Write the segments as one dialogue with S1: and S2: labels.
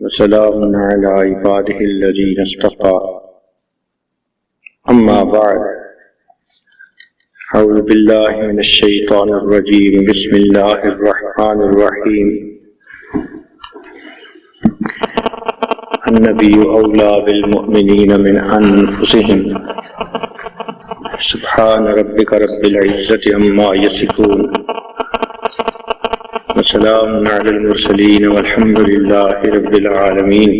S1: وسلام على عباده الذين اصطفى أما بعد أعوذ بالله من الشيطان الرجيم بسم الله الرحمن الرحيم النبي أولى بالمؤمنين من أنفسهم سبحان ربك رب العزة عما يصفون وسلام على المرسلين والحمد لله رب العالمين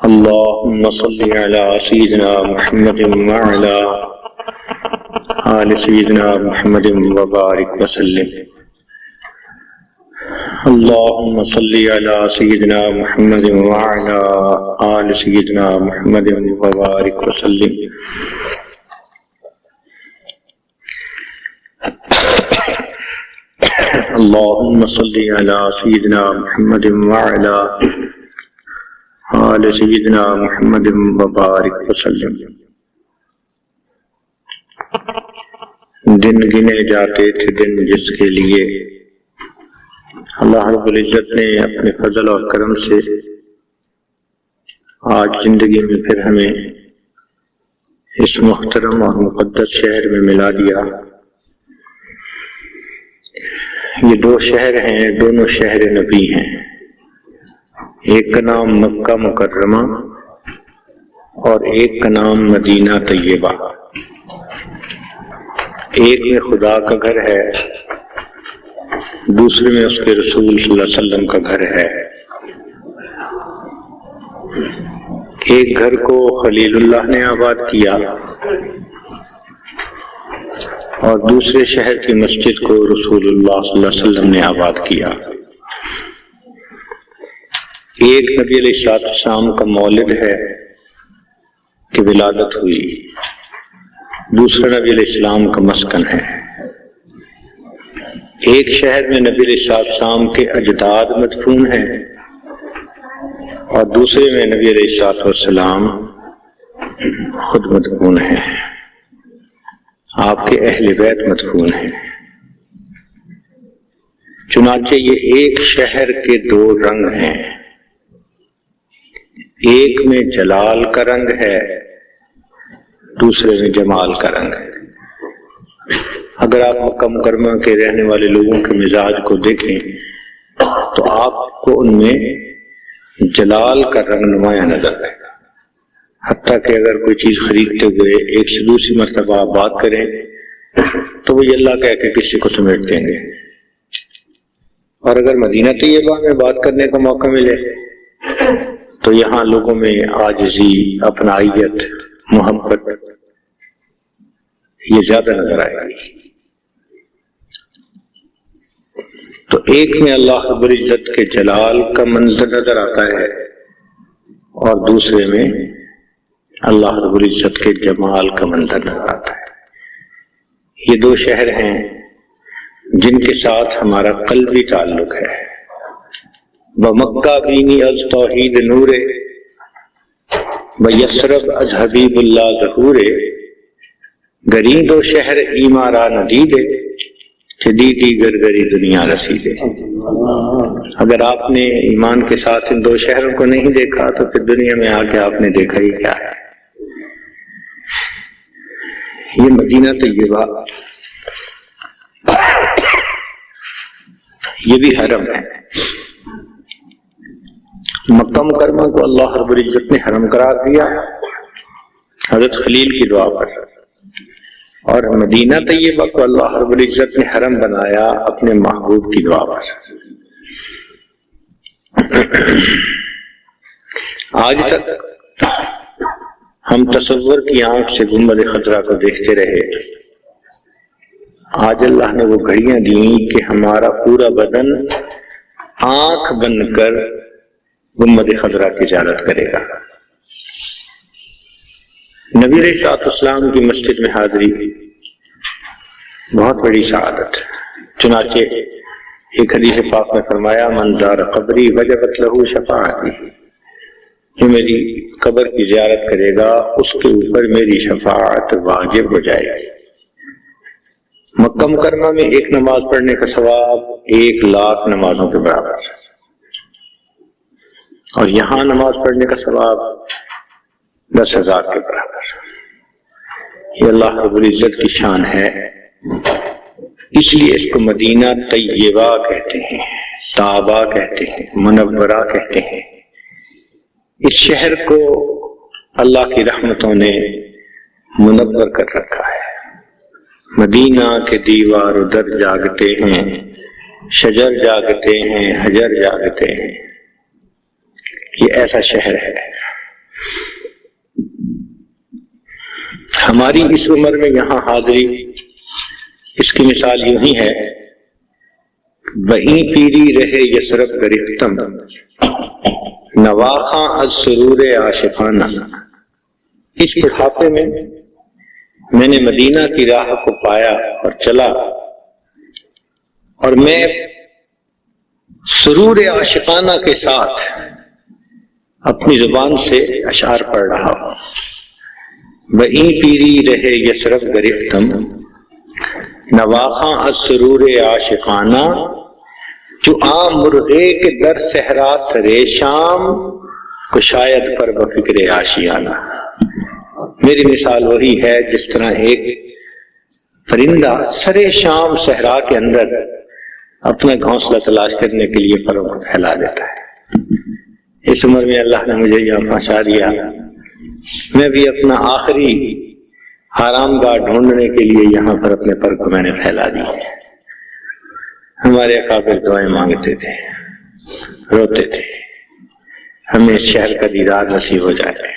S1: اللهم صل على سيدنا محمد وعلى آل سيدنا محمد وبارك وسلم اللهم صل على سيدنا محمد وعلى آل سيدنا محمد وبارك وسلم اللهم صل على سيدنا محمد وعلى آل سيدنا محمد وبارك وسلم۔ دن گنے جاتے تھے دن جس کے لیے اللہ رب العزت نے اپنے فضل اور کرم سے آج زندگی میں پھر ہمیں اس محترم اور مقدس شہر میں ملا دیا۔ یہ دو شہر ہیں، دونوں شہر نبی ہیں۔ ایک کا نام مکہ مکرمہ اور ایک کا نام مدینہ طیبہ۔ ایک میں خدا کا گھر ہے، دوسرے میں اس کے رسول صلی اللہ علیہ وسلم کا گھر ہے۔ ایک گھر کو خلیل اللہ نے آباد کیا اور دوسرے شہر کی مسجد کو رسول اللہ صلی اللہ علیہ وسلم نے آباد کیا۔ ایک نبی علیہ السلام کا مولد ہے کہ ولادت ہوئی، دوسرا نبی علیہ السلام کا مسکن ہے۔ ایک شہر میں نبی علیہ السلام کے اجداد مدفون ہیں اور دوسرے میں نبی علیہ السلام خود مدفون ہیں، آپ کے اہل بیت مدفون ہیں۔ چنانچہ یہ ایک شہر کے دو رنگ ہیں، ایک میں جلال کا رنگ ہے، دوسرے میں جمال کا رنگ ہے۔ اگر آپ مکہ مکرمہ کے رہنے والے لوگوں کے مزاج کو دیکھیں تو آپ کو ان میں جلال کا رنگ نمایاں نظر آئے گا، حتیٰ کہ اگر کوئی چیز خریدتے ہوئے ایک سے دوسری مرتبہ آپ بات کریں تو وہ اللہ کہہ کے کسی کو سمیٹ دیں گے، اور اگر مدینہ طیبہ میں بات کرنے کا موقع ملے تو یہاں لوگوں میں عاجزی، اپنائیت، محبت یہ زیادہ نظر آئے گی۔ تو ایک میں اللہ رب العزت کے جلال کا منظر نظر آتا ہے اور دوسرے میں اللہ رب العزت کے جمال کا منظر نظر آتا ہے۔ یہ دو شہر ہیں جن کے ساتھ ہمارا قلبی تعلق ہے۔ بمکہ بینی از توحید نورے بیسرب از حبیب اللہ ظہورے گری دو شہر ایمارا ندیدے جدیدی گرگری دنیا رسیدے۔ اگر آپ نے ایمان کے ساتھ ان دو شہروں کو نہیں دیکھا تو پھر دنیا میں آ کے آپ نے دیکھا ہی کیا ہے۔ یہ مدینہ طیبہ یہ بھی حرم ہے۔ مکہ مکرمہ کو اللہ رب العزت نے حرم قرار دیا حضرت خلیل کی دعا پر، اور مدینہ طیبہ کو اللہ رب العزت نے حرم بنایا اپنے محبوب کی دعا پر۔ آج تک ہم تصور کی آنکھ سے گنبد خضرا کو دیکھتے رہے، آج اللہ نے وہ گھڑیاں دیں کہ ہمارا پورا بدن آنکھ بند کر گنبد خضرا کی زیارت کرے گا۔ نبی علیہ السلام کی مسجد میں حاضری بہت بڑی سعادت۔ چنانچہ ایک حدیث پاک میں فرمایا من زار قبری وجبت لہ شفاعتی، جو میری قبر کی زیارت کرے گا اس کے اوپر میری شفاعت واجب ہو جائے گی۔ مکہ مکرمہ میں ایک نماز پڑھنے کا ثواب 1,00,000 نمازوں کے برابر۔ اور یہاں نماز پڑھنے کا ثواب 10,000 کے برابر۔ یہ اللہ رب العزت کی شان ہے، اس لیے اس کو مدینہ طیبہ کہتے ہیں، طابہ کہتے ہیں، منورہ کہتے ہیں۔ اس شہر کو اللہ کی رحمتوں نے منور کر رکھا ہے۔ مدینہ کے دیوار ادھر جاگتے ہیں، شجر جاگتے ہیں، حجر جاگتے ہیں۔ یہ ایسا شہر ہے۔ ہماری اس عمر میں یہاں حاضری، اس کی مثال یوں ہی ہے، وہیں پیری رہے یسرف گرفتم نواخاں از سرور عاشقانہ۔ اس بڑھاپے میں نے مدینہ کی راہ کو پایا اور چلا، اور میں سرور عاشقانہ کے ساتھ اپنی زبان سے اشعار پڑھ رہا ہوں۔ وہیں پیری رہے یسرف گرفتم نواخاں از سرور عاشقانہ، جو عام مرغے کے در صحرا سرے شام کو شاید پر بفکر آشیانہ۔ میری مثال وہی ہے جس طرح ایک پرندہ سرے شام صحرا کے اندر اپنا گھونسلہ تلاش کرنے کے لیے پروں پھیلا دیتا ہے۔ اس عمر میں اللہ نے مجھے یہاں پہنچا دیا، میں بھی اپنا آخری آرام گاہ ڈھونڈنے کے لیے یہاں پر اپنے پر کو میں نے پھیلا دی۔ ہمارے اکابر دعائیں مانگتے تھے، روتے تھے، ہمیں اس شہر کا دیدار نصیب ہو جائے۔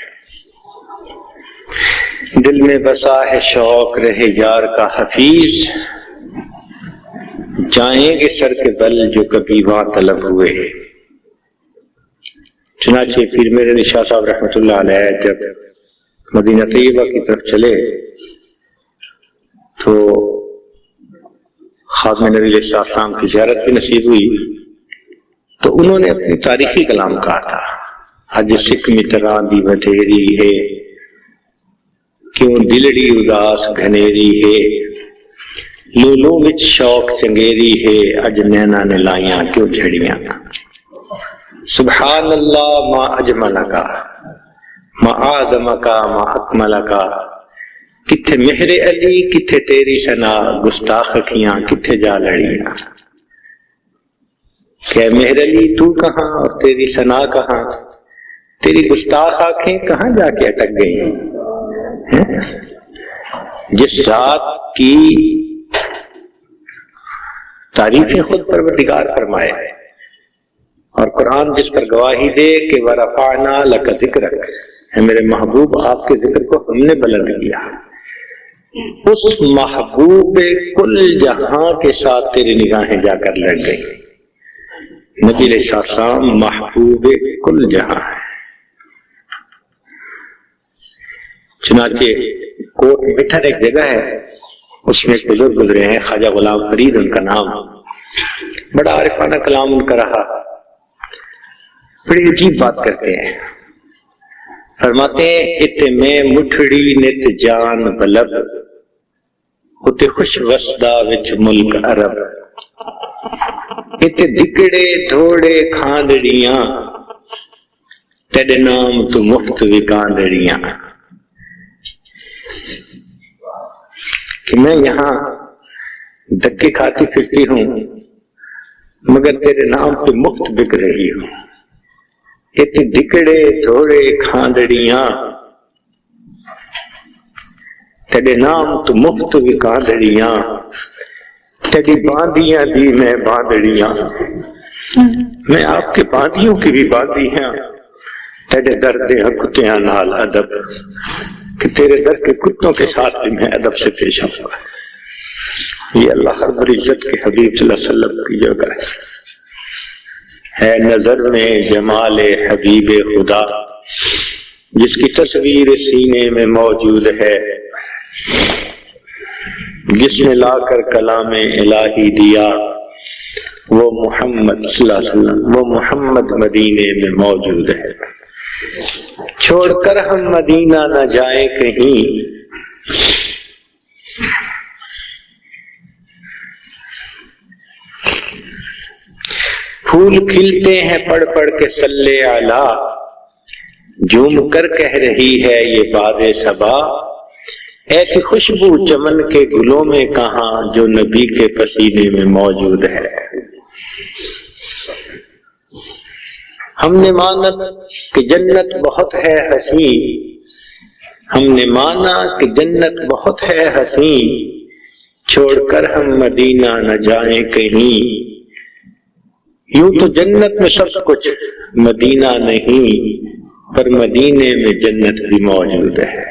S1: دل میں بسا ہے شوق رہے یار کا حفیظ، جائیں گے سر کے بل جو کبھی وہاں طلب ہوئے۔ چنانچہ پھر میرے شاہ صاحب رحمۃ اللہ علیہ جب مدینہ طیبہ کی طرف چلے تو خادم نبی علیہ السلام کی زیارت بھی نصیب ہوئی، تو انہوں نے اپنی تاریخی کلام کہا تھا، اج سکھ متراں دی ودھیری ہے، کیوں دلڑی اداس گھنیری ہے، لولو وچ شوق چنگیری ہے، اج نینا نے لائیاں کیوں جھڑیاں۔ سبحان اللہ ما اجملکا ما اعظمکا ما اکملکا، کتھے مہر علی کتھے تیری ثنا، گستاخ اکھیاں کتھے جا لڑیاں۔ کہ مہر علی تو کہاں اور تیری ثنا کہاں، تیری گستاخ آنکھیں کہاں جا کے اٹک گئی۔ جس ذات کی تعریفیں خود پروردگار فرمائے اور قرآن جس پر گواہی دے کہ وَرَفَعْنَا لَكَ ذِكْرَكَ، اے میرے محبوب آپ کے ذکر کو ہم نے بلند کیا، اس محبوب کل جہاں کے ساتھ تیری نگاہیں جا کر لڑ گئی۔ نبی علیہ السلام محبوب کل جہاں ہے۔ چنانچہ کوٹ مٹھر ایک جگہ ہے، اس میں ایک بزرگ گزرے ہیں، خواجہ غلام فرید ان کا نام، بڑا عارفانہ کلام ان کا رہا، بڑی عجیب بات کرتے ہیں۔ فرماتے ہیں اتے میں مٹھڑی نت جان بلب، اتے خوش وسدا وچ ملک عرب، اتے دکڑے دھوڑے کھاندڑیاں، تیرے نام تو مفت وکاندڑیاں۔ کہ میں یہاں دھکے کھاتی پھرتی ہوں مگر تیرے نام پہ مفت بک رہی ہوں۔ اتنے دکڑے دھوڑے کھاندڑیاں، تیرے نام تو مفت وکاندڑیاں، تیری باندیاں دی میں باندڑیاں، میں آپ کے باندیوں کی بھی باندی ہیں، تیرے درد کتیاں نال ادب، کہ تیرے در کے کتوں کے ساتھ بھی میں ادب سے پیش آؤں گا۔ یہ اللہ رب العزت کے حبیب صلی اللہ علیہ وسلم کی جگہ ہے نظر میں جمال حبیب خدا، جس کی تصویر سینے میں موجود ہے، جس نے لا کر کلام الہی دیا، وہ محمد صلی اللہ علیہ وسلم، وہ محمد مدینے میں موجود ہے۔ چھوڑ کر ہم مدینہ نہ جائیں کہیں، پھول کھلتے ہیں پڑھ پڑھ کے صلی اعلی، جھوم کر کہہ رہی ہے یہ باد صبا، ایسی خوشبو چمن کے گلوں میں کہاں جو نبی کے پسینے میں موجود ہے۔ ہم نے مانا کہ جنت بہت ہے حسین، ہم نے مانا کہ جنت بہت ہے حسین، چھوڑ کر ہم مدینہ نہ جائیں کہیں، یوں تو جنت میں سب کچھ مدینہ نہیں، پر مدینے میں جنت بھی موجود ہے۔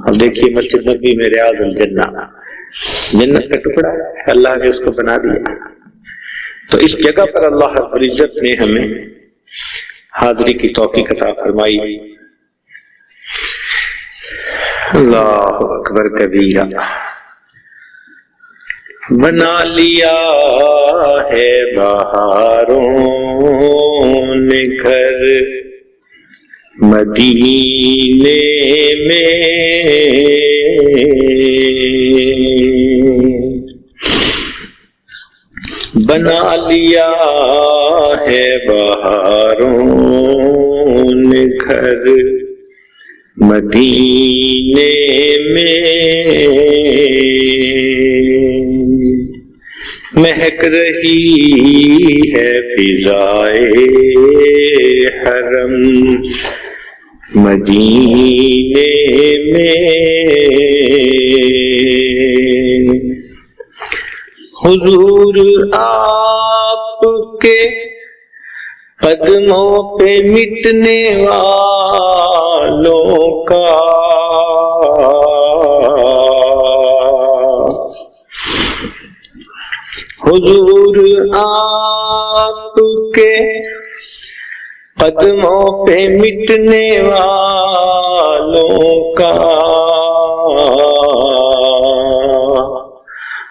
S1: اب دیکھیے مسجد نبی میں ریاض الجنہ، جنت کا ٹکڑا ہے، اللہ نے اس کو بنا دیا۔ تو اس جگہ پر اللہ رب العزت نے ہمیں حاضری کی توفیق عطا فرمائی۔ اللہ اکبر کبیرہ، بنا لیا ہے بہاروں نے گھر مدینے میں، بنا لیا ہے بہاروں نے گھر مدینے میں، مہک رہی ہے فضائے حرم مدینے میں، حضور آپ کے قدموں پہ مٹنے والوں کا حضور آپ کے قدموں پہ مٹنے والوں کا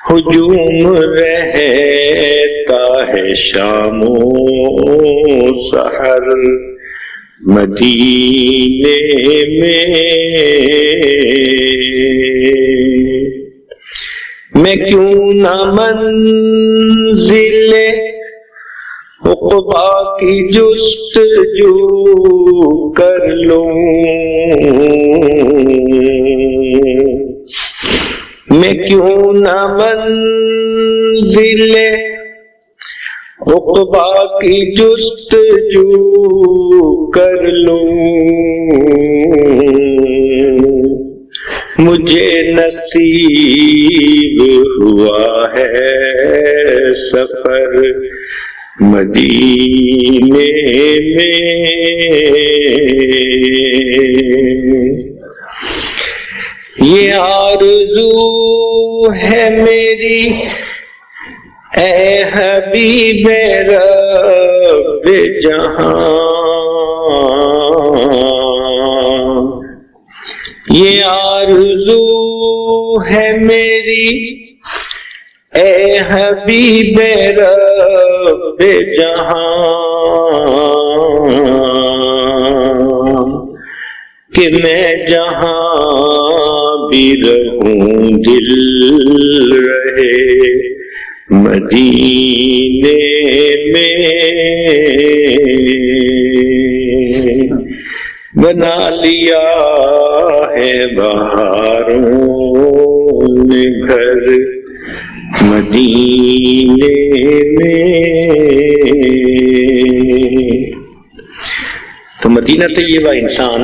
S1: ہجوم رہتا ہے شام و سحر مدینے میں کیوں نہ منزل عقبا کی جستجو کر لوں، میں کیوں نہ منزل عقبا کی جستجو کر لوں، مجھے نصیب ہوا ہے سفر مدینے میں، یہ آرزو ہے میری اے حبیب رب جہاں، یہ آرزو ہے میری اے حبیب رب جہاں، کہ میں جہاں بھی رہوں دل رہے مدینے میں، بنا لیا ہے بہاروں نے گھر مدینے میں۔ تو مدینہ طیبہ انسان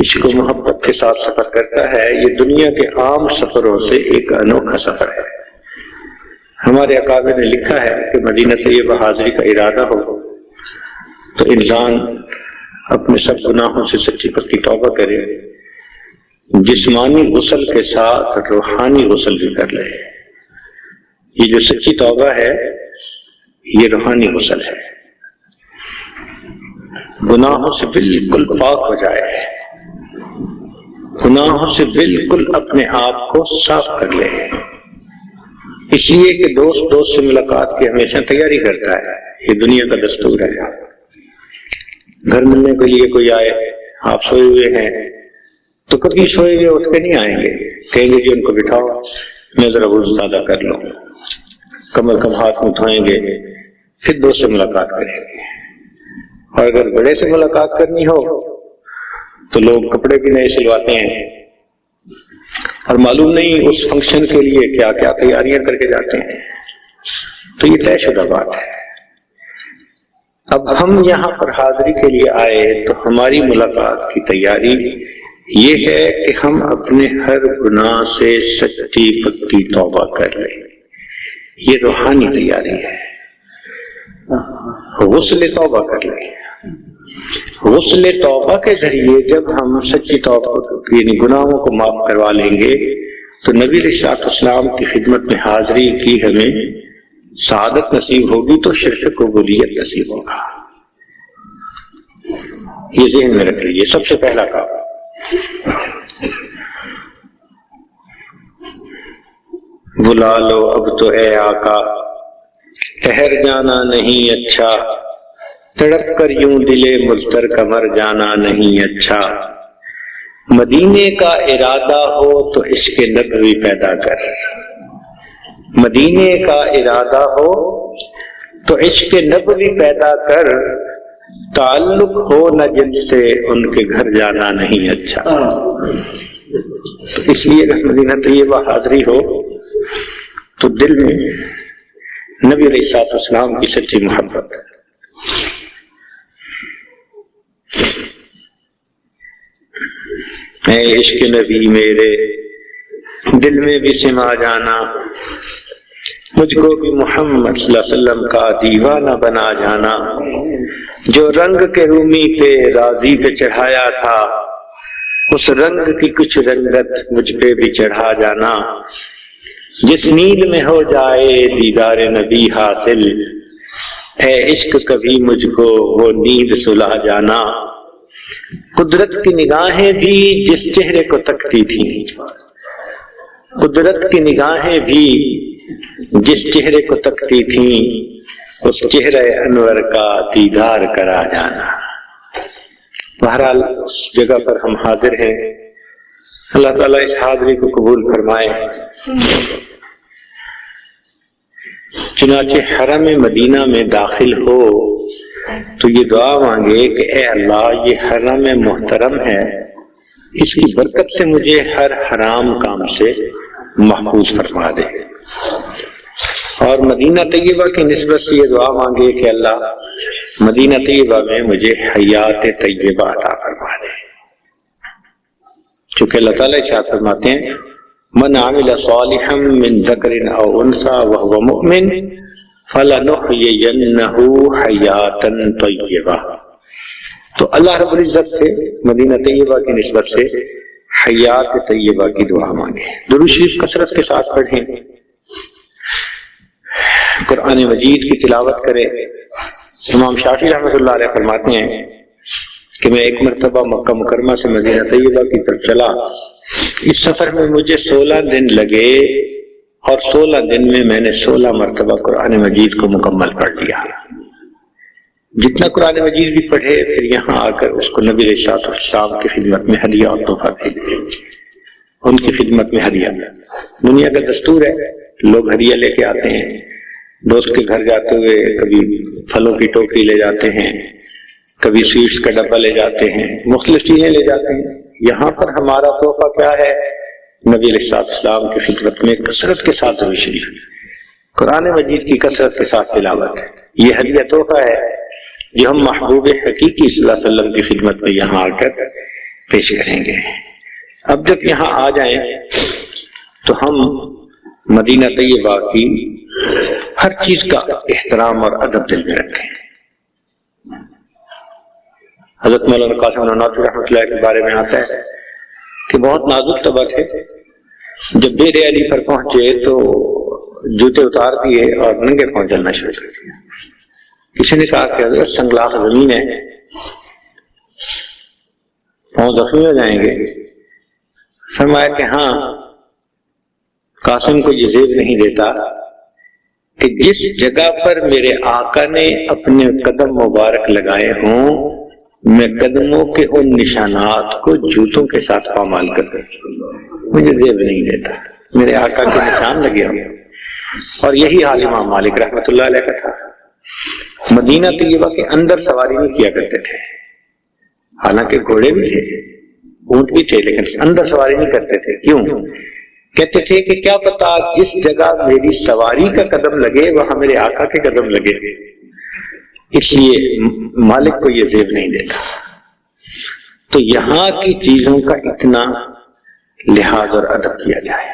S1: عشق و محبت کے ساتھ سفر کرتا ہے، یہ دنیا کے عام سفروں سے ایک انوکھا سفر ہے۔ ہمارے اکابر نے لکھا ہے کہ مدینہ طیبہ حاضری کا ارادہ ہو تو انسان اپنے سب گناہوں سے سچی پکی توبہ کرے، جسمانی غسل کے ساتھ روحانی غسل بھی کر لے۔ یہ جو سچی توبہ ہے یہ روحانی غسل ہے، گناہوں سے بالکل پاک ہو جائے، گناہوں سے بالکل اپنے آپ کو صاف کر لے، اس لیے کہ دوست سے ملاقات کی ہمیشہ تیاری کرتا ہے، یہ دنیا کا دستور ہے۔ گھر ملنے کے لیے کوئی آئے، آپ سوئے ہوئے ہیں تو کبھی سوئے ہوئے اٹھ کے نہیں آئیں گے، کہیں گے جی ان کو بٹھاؤ میں ذرا وضو تازہ کر لوں، کم از کم ہاتھ منہ دھوئیں گے، پھر دوست سے ملاقات کریں گے. اور اگر بڑے سے ملاقات کرنی ہو تو لوگ کپڑے بھی نئے سلواتے ہیں اور معلوم نہیں اس فنکشن کے لیے کیا کیا تیاریاں کر کے جاتے ہیں. تو یہ طے شدہ بات ہے. اب ہم یہاں پر حاضری کے لیے آئے تو ہماری ملاقات کی تیاری یہ ہے کہ ہم اپنے ہر گناہ سے سچی پکی توبہ کر لیں. یہ روحانی تیاری ہے. غسل توبہ کر لیں. غسل توبہ کے ذریعے جب ہم سچی توبہ یعنی گناہوں کو معاف کروا لیں گے تو نبی علیہ السلام کی خدمت میں حاضری کی ہمیں سعادت نصیب ہوگی، تو شرف قبولیت نصیب ہوگا. یہ ذہن میں رکھ لیجیے. سب سے پہلا کام بلا لو اب تو اے آقا، ٹھہر جانا نہیں اچھا، تڑپ کر یوں دلے مضطر کا مر جانا نہیں اچھا. مدینے کا ارادہ ہو تو عشق نبوی پیدا کر. مدینے کا ارادہ ہو تو عشق نبوی پیدا کر. تعلق ہو نہ جن سے ان کے گھر جانا نہیں اچھا. اس لیے اگر مدینہ طیبہ حاضری ہو تو دل میں نبی علیہ السلام کی سچی محبت، اے عشق نبی میرے دل میں بھی سما جانا، مجھ کو بھی محمد صلی اللہ علیہ وسلم کا دیوانہ بنا جانا. جو رنگ کے رومی پہ راضی پہ چڑھایا تھا اس رنگ کی کچھ رنگت مجھ پہ بھی چڑھا جانا. جس نیند میں ہو جائے دیدار نبی حاصل، اے عشق کبھی مجھ کو وہ نیند سلا جانا. قدرت کی نگاہیں بھی جس چہرے کو تکتی تھیں، قدرت کی نگاہیں بھی جس چہرے کو تکتی تھیں، اس چہرہ انور کا دیدار کرا جانا. بہرحال اس جگہ پر ہم حاضر ہیں. اللہ تعالیٰ اس حاضری کو قبول فرمائے. چنانچہ حرم مدینہ میں داخل ہو تو یہ دعا مانگے کہ اے اللہ یہ حرم محترم ہے، اس کی برکت سے مجھے ہر حرام کام سے محفوظ فرما دے. اور مدینہ طیبہ کی نسبت سے یہ دعا مانگے کہ اللہ مدینہ طیبہ میں مجھے حیات طیبہ عطا فرما دے. چونکہ اللہ تعالیٰ ارشاد فرماتے ہیں من عمل صالحا من ذکر او انثى وهو مؤمن فلنحيينه حیاتا طیبہ. تو اللہ رب العزت سے مدینہ طیبہ کی نسبت سے حیات طیبہ کی دعا مانگے. درود شریف کثرت کے ساتھ پڑھیں، قرآن مجید کی تلاوت کرے. امام شافعی رحمۃ اللہ علیہ فرماتے ہیں کہ میں ایک مرتبہ مکہ مکرمہ سے مدینہ طیبہ کی طرف چلا. اس سفر میں مجھے 16 دن لگے اور 16 دن میں میں نے 16 مرتبہ قرآن مجید کو مکمل پڑھ لیا. جتنا قرآن مجید بھی پڑھے پھر یہاں آ کر اس کو نبی علیہ السلام کی خدمت میں ہدیہ اور تحفہ بھیج دیں، ان کی خدمت میں ہدیہ. دنیا کا دستور ہے، لوگ ہدیہ لے کے آتے ہیں. دوست کے گھر جاتے ہوئے کبھی پھلوں کی ٹوکری لے جاتے ہیں، کبھی سویٹس کا ڈبہ لے جاتے ہیں، مختلف چیزیں لے جاتے ہیں. یہاں پر ہمارا تحفہ کیا ہے؟ نبی علیہ السلام کی خدمت میں کثرت کے ساتھ درود شریف، قرآن مجید کی کثرت کے ساتھ تلاوت. یہ ہدیہ تحفہ ہے جو ہم محبوب حقیقی صلی اللہ علیہ وسلم کی خدمت میں یہاں آ کر پیش کریں گے. اب جب یہاں آ جائیں تو ہم مدینہ طیبہ کی ہر چیز کا احترام اور ادب دل میں رکھیں. حضرت مولانا قاسم نانوتوی رحمۃ اللہ کے بارے میں آتا ہے کہ بہت نازک طبع تھے. جب ڈیرے علی پر پہنچے تو جوتے اتار دیے اور ننگے پاؤں چلنا شروع کر دیا. کسی نے کہا کہ حضرت سنگلاخ زمین ہے، پاؤں زخمی ہو جائیں گے. فرمایا کہ ہاں، قاسم کو یہ زیب نہیں دیتا کہ جس جگہ پر میرے آقا نے اپنے قدم مبارک لگائے ہوں میں قدموں کے ان نشانات کو جوتوں کے ساتھ پامال کر دوں. مجھے زیب نہیں دیتا، میرے آقا کے نشان لگے ہوں. اور یہی حال امام مالک رحمۃ اللہ علیہ کا تھا. مدینہ طیبہ کے اندر سواری نہیں کیا کرتے تھے، حالانکہ گھوڑے بھی تھے، اونٹ بھی تھے، لیکن اندر سواری نہیں کرتے تھے۔ کیوں؟ کہتے تھے کہ کیا پتا جس جگہ میری سواری کا قدم لگے وہاں میرے آقا کے قدم لگے، اس لیے مالک کو یہ زیب نہیں دیتا۔ تو یہاں کی چیزوں کا اتنا لحاظ اور ادب کیا جائے۔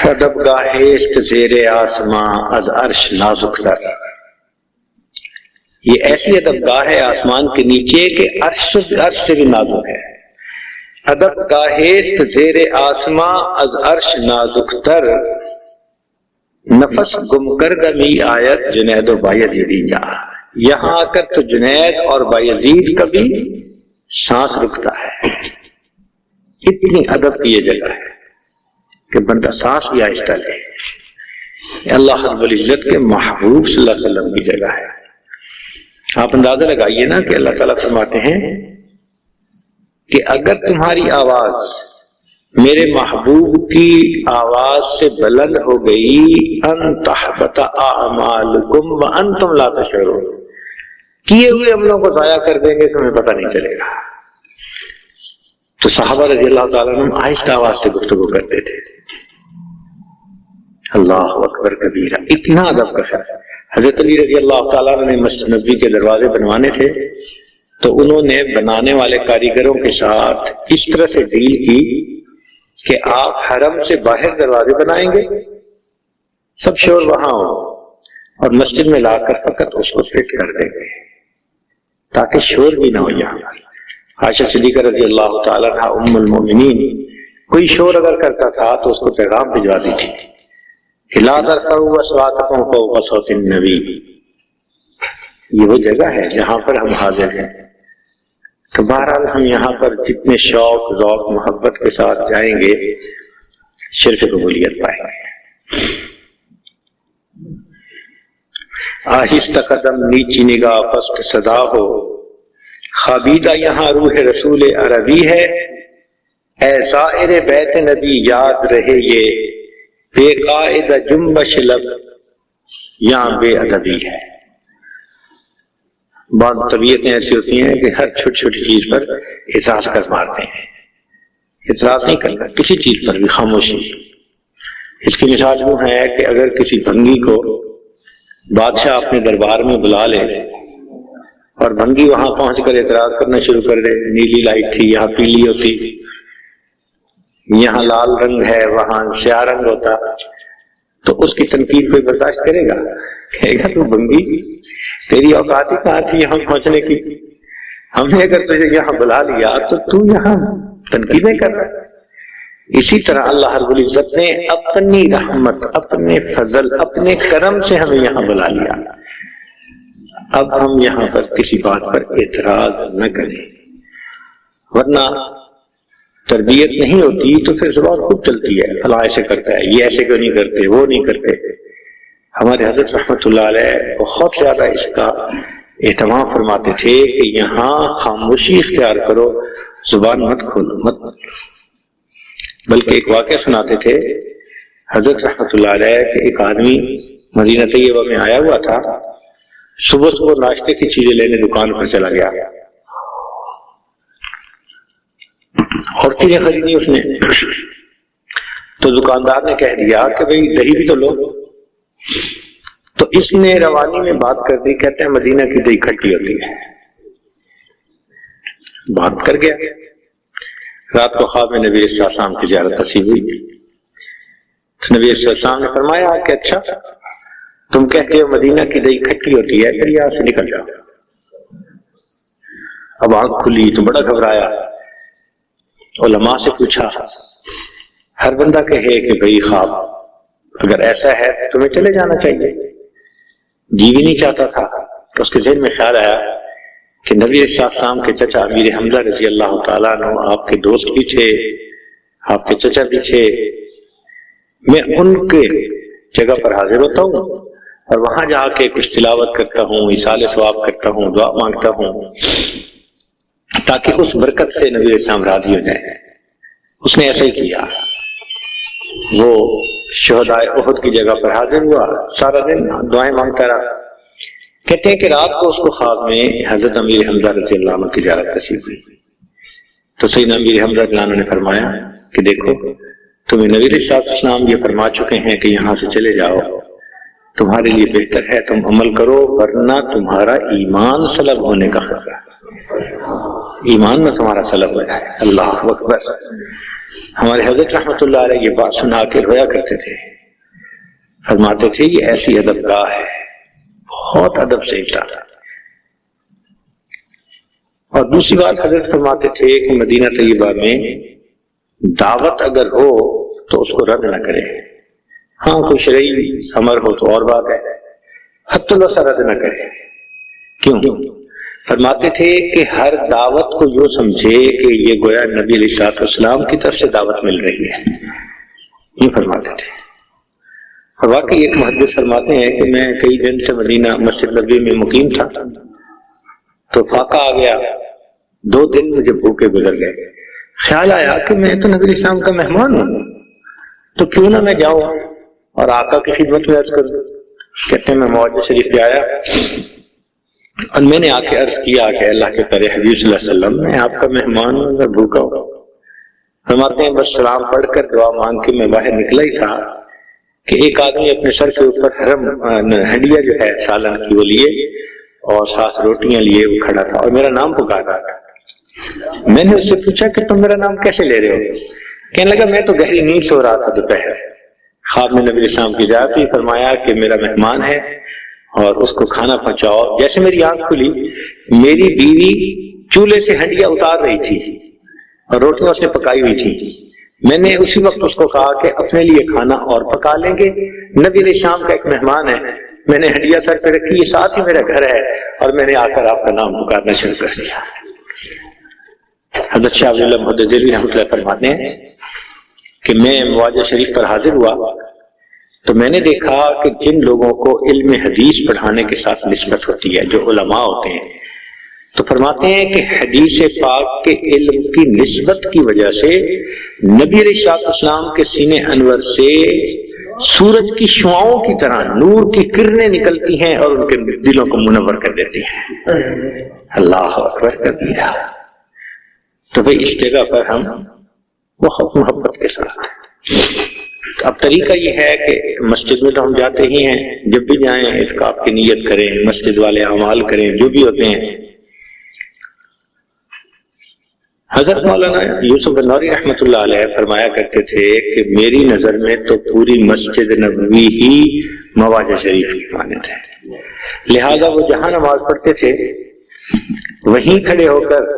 S1: ادب گاہست زیر آسماں از عرش نازک تر، یہ ایسی ادب گاہ ہے آسمان کے نیچے کہ عرش سے بھی نازک ہے۔ ادب گاہست زیر آسماں از عرش نازک تر، نفس گم کردمی آیت جنید و بایزیدی جا، یہاں آ کر تو جنید اور بایزید کا بھی سانس رکتا ہے۔ اتنی ادب کی یہ جگہ ہے کہ بندہ سانس بھی آہستہ لے۔ اللہ رب العزت کے محبوب صلی اللہ علیہ وسلم کی جگہ ہے۔ آپ اندازہ لگائیے نا کہ اللہ تعالیٰ فرماتے ہیں کہ اگر تمہاری آواز میرے محبوب کی آواز سے بلند ہو گئی، ان تحبط اعمالکم وانتم لا تشعرون، کیے ہوئے عملوں کو ضائع کر دیں گے تمہیں پتہ نہیں چلے گا۔ تو صحابہ رضی اللہ تعالیٰ عنہ آہستہ آواز سے گفتگو کرتے تھے۔ اللہ اکبر کبیرہ، اتنا ادب کا خیال۔ حضرت علی رضی اللہ تعالیٰ عنہ نے مسجد نبوی کے دروازے بنوانے تھے تو انہوں نے بنانے والے کاریگروں کے ساتھ اس طرح سے ڈیل کی کہ آپ حرم سے باہر دروازے بنائیں گے، سب شور وہاں ہو، اور مسجد میں لا کر فقط اس کو فٹ کر دیں گے تاکہ شور بھی نہ ہو یہاں۔ عائشہ صدیقہ رضی اللہ تعالیٰ عنہا ام المومنین کوئی شور اگر کرتا تھا تو اس کو پیغام بھجوا دی تھی کہ لا ترفعوا اصواتکم فوق صوت النبی۔ یہ وہ جگہ ہے جہاں پر ہم حاضر ہیں۔ تو بہرحال ہم یہاں پر جتنے شوق ذوق محبت کے ساتھ جائیں گے شرف قبولیت پائیں گے۔ آہستہ قدم نیچی نگاہ پست صدا ہو، خوابیدہ یہاں روح رسول عربی ہے، اے زائر بیت نبی یاد رہے یہ، بے قاعدہ جنبش لب یہاں بے ادبی ہے۔ بعض طبیعتیں ایسی ہوتی ہیں کہ ہر چھوٹی چھوٹی چیز پر اعتراض کر مارتے ہیں۔ اعتراض نہیں کرنا کسی چیز پر بھی، خاموشی۔ اس کی مثال یوں ہے کہ اگر کسی بھنگی کو بادشاہ اپنے دربار میں بلا لے اور بھنگی وہاں پہنچ کر اعتراض کرنا شروع کر دے، نیلی لائٹ تھی یہاں پیلی ہوتی، یہاں لال رنگ ہے وہاں سیاہ رنگ ہوتا، تو اس کی تنقید کوئی برداشت کرے گا؟ کہے گا تو بھنگی تیری اوقات ہی کہاں تھی یہاں پہنچنے کی؟ ہم نے اگر تجھے یہاں بلا لیا تو یہاں تنقیدیں کر رہا ہے۔ اسی طرح اللہ رب العزت نے اپنی رحمت، اپنے فضل، اپنے کرم سے ہمیں یہاں بلا لیا۔ اب ہم یہاں پر کسی بات پر اعتراض نہ کریں، ورنہ تربیت نہیں ہوتی تو پھر زبان خود چلتی ہے، فلاں ایسے کرتا ہے، یہ ایسے کیوں نہیں کرتے، وہ نہیں کرتے۔ ہمارے حضرت رحمۃ اللہ علیہ بہت زیادہ اس کا اہتمام فرماتے تھے کہ یہاں خاموشی اختیار کرو، زبان مت کھولو، مت۔ بلکہ ایک واقعہ سناتے تھے حضرت رحمۃ اللہ علیہ کہ ایک آدمی مدینہ طیبہ میں آیا ہوا تھا، صبح صبح ناشتے کی چیزیں لینے دکان پر چلا گیا اور چیزیں خریدی اس نے، تو دکاندار نے کہہ دیا کہ بھئی دہی بھی تو لو، تو اس نے روانی میں بات کر دی، کہتے ہیں مدینہ کی دہی کھٹی ہوتی ہے۔ بات کر گیا، رات کو خواب میں نبی صلی اللہ علیہ وسلم کی زیارت نصیب ہوئی، تو نبی صلی اللہ علیہ وسلم نے فرمایا کہ اچھا تم کہتے ہو مدینہ کی دہی کھٹی ہوتی ہے، پھر یہاں سے نکل جاؤ۔ اب آنکھ کھلی تو بڑا گھبرایا، علماء سے پوچھا، ہر بندہ کہے کہ بھئی خواب اگر ایسا ہے تو تمہیں چلے جانا چاہیے، جی بھی نہیں چاہتا تھا۔ اس کے ذہن میں خیال آیا کہ نبی صلی اللہ علیہ وسلم کے چچا امیر حمزہ رضی اللہ تعالیٰ عنہ آپ کے دوست بھی تھے، آپ کے چچا بھی تھے، میں ان کے جگہ پر حاضر ہوتا ہوں اور وہاں جا کے کچھ تلاوت کرتا ہوں، ایصال ثواب کرتا ہوں، دعا مانگتا ہوں تاکہ اس برکت سے نبی علیہ السلام راضی ہو جائے۔ اس نے ایسا ہی کیا، وہ شہدائے احد کی جگہ پر حاضر ہوا، سارا دن دعائیں مانگتا رہا۔ کہتے ہیں کہ رات کو اس کو خواب میں حضرت امیر حمزہ رضی اللہ عنہ کی زیارت نصیب ہوئی، تو سیدنا امیر حمزہ رضی اللہ عنہ نے فرمایا کہ دیکھو تمہیں نبی علیہ السلام یہ فرما چکے ہیں کہ یہاں سے چلے جاؤ، تمہارے لیے بہتر ہے تم عمل کرو ورنہ تمہارا ایمان سلب ہونے کا خطرہ، ایمان میں تمہارا سلب ہو جائے۔ اللہ اکبر۔ ہمارے حضرت رحمۃ اللہ علیہ یہ بات سنا کے رویا کرتے تھے، فرماتے تھے یہ ایسی ادب گاہ ہے، بہت ادب سے اٹھا۔ اور دوسری بات حضرت فرماتے تھے کہ مدینہ طیبہ میں دعوت اگر ہو تو اس کو رد نہ کرے، ہاں کوئی شرعی امر ہو تو اور بات ہے، حتی الوسع رد نہ کرے۔ کیوں؟ فرماتے تھے کہ ہر دعوت کو یوں سمجھے کہ یہ گویا نبی علیہ السلام کی طرف سے دعوت مل رہی ہے، یہ فرماتے تھے۔ اور واقعی ایک محدث فرماتے ہیں کہ میں کئی دن سے مدینہ مسجد نبوی میں مقیم تھا، تو فاقہ آ گیا، 2 دن مجھے بھوکے گزر گئے، خیال آیا کہ میں تو نبی اسلام کا مہمان ہوں، تو کیوں نہ میں جاؤں اور آقا کی خدمت میں عرض کروں۔ کہتے ہیں میں معاوضہ شریف پہ آیا اور میں نے آ کے عرض کیا کہ اللہ کے پیارے حبیب صلی اللہ علیہ وسلم میں آپ کا مہمان ہوں، میں بھوکا ہوں۔ فرماتے ہیں بس سلام پڑھ کر دعا مانگ کے میں باہر نکلا ہی تھا کہ ایک آدمی اپنے سر کے اوپر ہنڈیا جو ہے سالن کی وہ لیے اور 7 روٹیاں لیے وہ کھڑا تھا اور میرا نام پکار رہا تھا۔ میں نے اس سے پوچھا کہ تم میرا نام کیسے لے رہے ہو؟ کہنے لگا میں تو گہری نیند سو رہا تھا دوپہر، خواب میں نبی علیہ السلام کی زیارت ہوئی، فرمایا کہ میرا مہمان ہے اور اس کو کھانا پہنچاؤ۔ جیسے میری آنکھ کھلی میری بیوی چولہے سے ہنڈیا اتار رہی تھی اور روٹیاں اس نے پکائی ہوئی تھی۔ میں نے اسی وقت اس کو کہا کہ اپنے لیے کھانا اور پکا لیں گے، نبی علیہ السلام کا ایک مہمان ہے، میں نے ہنڈیا سر پہ رکھی، یہ ساتھ ہی میرا گھر ہے اور میں نے آ کر آپ کا نام پکارنا شروع کر دیا۔ حضرت شاہ ولی اللہ محدث دہلوی رحمۃ اللہ فرماتے ہیں کہ میں مواجہ شریف پر حاضر ہوا تو میں نے دیکھا کہ جن لوگوں کو علم حدیث پڑھانے کے ساتھ نسبت ہوتی ہے، جو علماء ہوتے ہیں، تو فرماتے ہیں کہ حدیث پاک کے علم کی نسبت کی وجہ سے نبی علیہ السلام کے سینے انور سے سورج کی شعاؤں کی طرح نور کی کرنیں نکلتی ہیں اور ان کے دلوں کو منور کر دیتی ہیں۔ اللہ اکبر کبیرہ۔ تو بھئی اس جگہ پر ہم بہت محبت کے ساتھ، اب طریقہ یہ ہے کہ مسجد میں تو ہم جاتے ہی ہیں، جب بھی جائیں اعتکاف کی نیت کریں، مسجد والے اعمال کریں جو بھی ہوتے ہیں۔ حضرت مولانا یوسف بنوری رحمۃ اللہ علیہ فرمایا کرتے تھے کہ میری نظر میں تو پوری مسجد نبوی ہی مواجہ شریف کی مانند ہے، لہذا وہ جہاں نماز پڑھتے تھے وہیں کھڑے ہو کر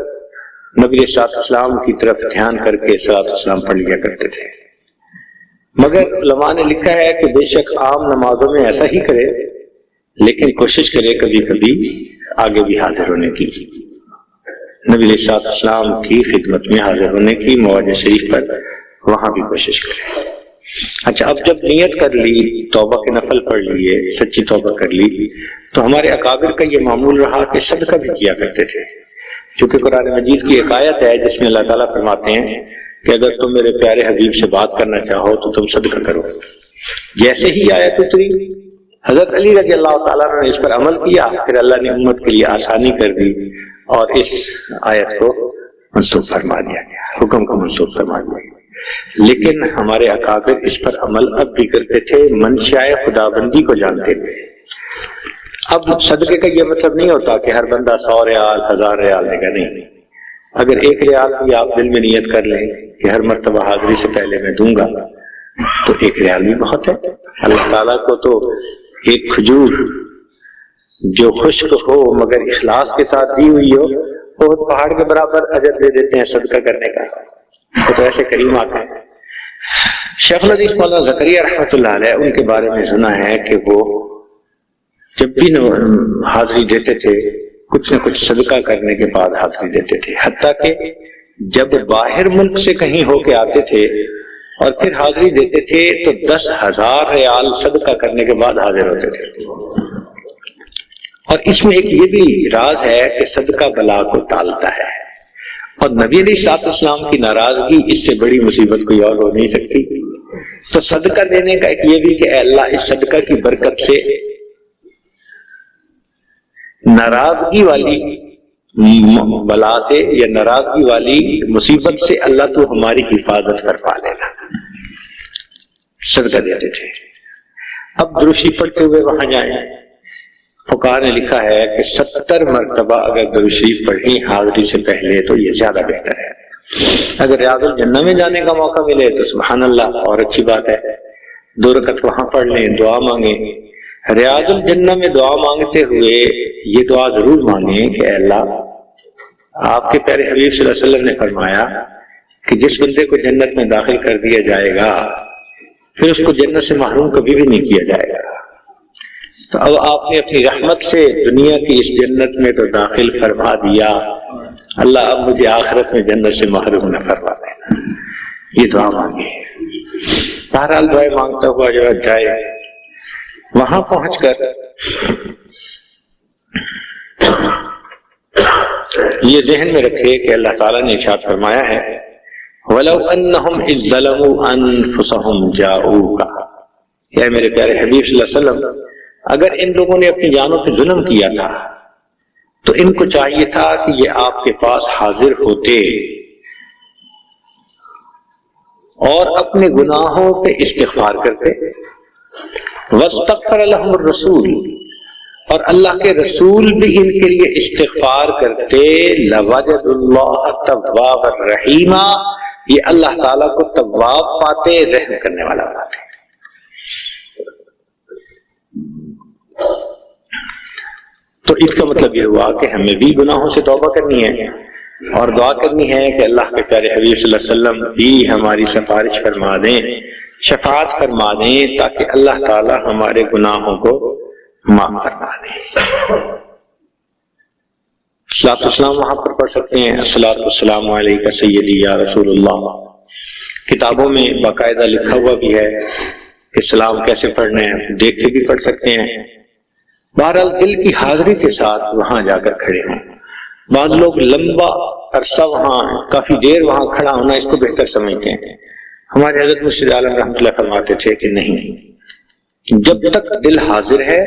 S1: نبی علیہ السلام کی طرف دھیان کر کے صلاۃ والسلام پڑھ لیا کرتے تھے۔ مگر علماء نے لکھا ہے کہ بے شک عام نمازوں میں ایسا ہی کرے، لیکن کوشش کرے کبھی کبھی آگے بھی حاضر ہونے کی، نبی علیہ السلام کی خدمت میں حاضر ہونے کی، مواجہ شریف پر وہاں بھی کوشش کرے۔ اچھا، اب جب نیت کر لی، توبہ کے نفل پڑھ لیے، سچی توبہ کر لی، تو ہمارے اکابر کا یہ معمول رہا کہ صدقہ بھی کیا کرتے تھے، چونکہ قرآن مجید کی ایک آیت ہے جس میں اللہ تعالیٰ فرماتے ہیں کہ اگر تم میرے پیارے حبیب سے بات کرنا چاہو تو تم صدقہ کرو۔ جیسے ہی آیت اتری حضرت علی رضی اللہ تعالیٰ نے اس پر عمل کیا، پھر اللہ نے امت کے لیے آسانی کر دی اور اس آیت کو منسوخ فرما دیا گیا، حکم کو منسوخ فرما دیا گیا۔ لیکن ہمارے اکابر اس پر عمل اب بھی کرتے تھے، منشاء خدا بندی کو جانتے تھے۔ اب صدقے کا یہ مطلب نہیں ہوتا کہ ہر بندہ 100 ریال 1000 ریال دے گا، نہیں، اگر 1 ریال بھی آپ دل میں نیت کر لیں کہ ہر مرتبہ حاضری سے پہلے میں دوں گا تو 1 ریال بھی بہت ہے۔ اللہ تعالیٰ کو تو ایک کھجور جو خشک ہو مگر اخلاص کے ساتھ دی ہوئی ہو وہ پہاڑ کے برابر اجر دے دیتے ہیں صدقہ کرنے کا، وہ تو ایسے کریم آتے ہیں۔ شیخ الحدیث مولانا زکریا رحمۃ اللہ علیہ، ان کے بارے میں سنا ہے کہ وہ جب بھی حاضری دیتے تھے کچھ نہ کچھ صدقہ کرنے کے بعد حاضری دیتے تھے، حتیٰ کہ جب باہر ملک سے کہیں ہو کے آتے تھے اور پھر حاضری دیتے تھے تو 10,000 ریال صدقہ کرنے کے بعد حاضر ہوتے تھے۔ اور اس میں ایک یہ بھی راز ہے کہ صدقہ بلا کو ٹالتا ہے، اور نبی علیہ السلام کی ناراضگی اس سے بڑی مصیبت کوئی اور ہو نہیں سکتی تو صدقہ دینے کا ایک یہ بھی کہ اے اللہ اس صدقہ کی برکت سے ناراضگی والی بلا سے یا ناراضگی والی مصیبت سے اللہ تو ہماری حفاظت فرما لینا، صدقہ دیتے تھے۔ اب دروشی پڑھتے ہوئے وہاں جائیں، فقہاء نے لکھا ہے کہ 70 مرتبہ اگر دروشی پڑھیں حاضری سے پہلے تو یہ زیادہ بہتر ہے۔ اگر ریاض الجنہ میں جانے کا موقع ملے تو سبحان اللہ اور اچھی بات ہے، 2 رکعت وہاں پڑھ لیں، دعا مانگیں۔ ریاض الجنہ میں دعا مانگتے ہوئے یہ دعا ضرور مانگیں کہ اے اللہ، آپ کے پیارے حبیب صلی اللہ علیہ وسلم نے فرمایا کہ جس بندے کو جنت میں داخل کر دیا جائے گا پھر اس کو جنت سے محروم کبھی بھی نہیں کیا جائے گا۔ تو اب آپ نے اپنی رحمت سے دنیا کی اس جنت میں تو داخل فرما دیا، اللہ اب مجھے آخرت میں جنت سے محروم نہ فرما دینا۔ یہ دعا مانگے۔ بہرحال دعائیں مانگتا ہوا جو جائے، وہاں پہنچ کر یہ ذہن میں رکھے کہ اللہ تعالیٰ نے ارشاد فرمایا ہے وَلَوْ أَنَّهُمْ إِذْ ظَلَمُوا أَنفُسَهُمْ جَاءُوكَ، یا میرے پیارے حبیب صلی اللہ علیہ وسلم اگر ان لوگوں نے اپنی جانوں پہ ظلم کیا تھا تو ان کو چاہیے تھا کہ یہ آپ کے پاس حاضر ہوتے اور اپنے گناہوں پہ استغفار کرتے، وَاسْتَغْفَرَ لَهُمُ الرَّسُولُ، اور اللہ کے رسول بھی ان کے لیے استغفار کرتے، لَوَجَدُوا اللَّهَ تَوَّابًا رَحِيمًا، یہ اللہ تعالیٰ کو تواب پاتے، رحم کرنے والا پاتے۔ تو اس کا مطلب یہ ہوا کہ ہمیں بھی گناہوں سے توبہ کرنی ہے اور دعا کرنی ہے کہ اللہ کے پیارے حبیب صلی اللہ علیہ وسلم بھی ہماری سفارش فرما دیں، شفاعت فرما دیں، تاکہ اللہ تعالی ہمارے گناہوں کو معاف فرما دیں۔ صلاۃ والسلام وہاں پر پڑھ سکتے ہیں، الصلاۃ والسلام علیک سیدی یا رسول اللہ۔ کتابوں میں باقاعدہ لکھا ہوا بھی ہے کہ سلام کیسے پڑھنا ہے، دیکھ کے بھی پڑھ سکتے ہیں۔ بہرحال دل کی حاضری کے ساتھ وہاں جا کر کھڑے ہوں۔ بعض لوگ لمبا عرصہ وہاں کافی دیر وہاں کھڑا ہونا اس کو بہتر سمجھتے ہیں۔ ہمارے حضرت مرشد عالم رحمۃ اللہ فرماتے تھے کہ نہیں، جب تک دل حاضر ہے